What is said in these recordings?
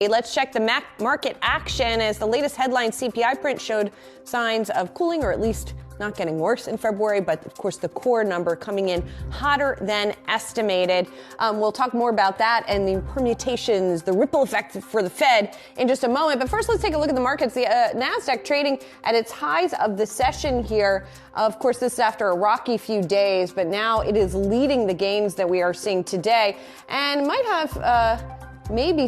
Let's check the market action as the latest headline CPI print showed signs of cooling, or at least not getting worse in February, but of course the core number coming in hotter than estimated. We'll talk more about that and the permutations, the ripple effect for the Fed in just a moment. But first, let's take a look at the markets. The NASDAQ trading at its highs of the session here. Of course, this is after a rocky few days, but now it is leading the gains that we are seeing today and might have might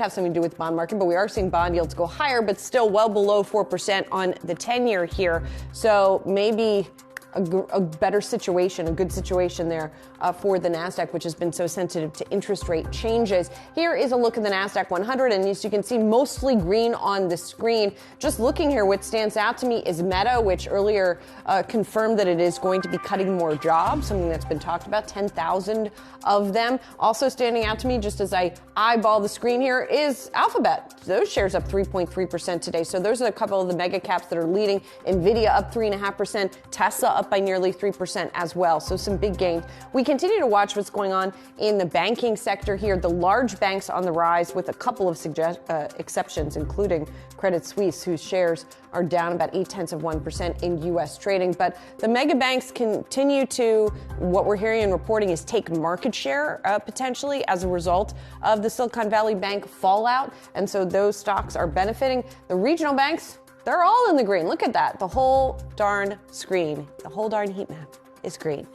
have something to do with the bond market, but we are seeing bond yields go higher, but still well below 4% on the 10-year here. So maybe a better situation, a good situation there for the NASDAQ, which has been so sensitive to interest rate changes. Here is a look at the NASDAQ 100, and as you can see, mostly green on the screen. Just looking here, what stands out to me is Meta, which earlier confirmed that it is going to be cutting more jobs, something that's been talked about, 10,000 of them. Also standing out to me, just as I eyeball the screen here, is Alphabet. Those shares up 3.3% today. So those are a couple of the mega caps that are leading. NVIDIA up 3.5%, Tesla up by nearly 3% as well. So some big gains. We continue to watch what's going on in the banking sector here. The large banks on the rise with a couple of exceptions, including Credit Suisse, whose shares are down about 0.8% in U.S. trading. But the mega banks continue to, what we're hearing and reporting is take market share potentially as a result of the Silicon Valley Bank fallout. And so those stocks are benefiting. The regional banks, they're all in the green. Look at that. The whole darn screen, the whole darn heat map is green.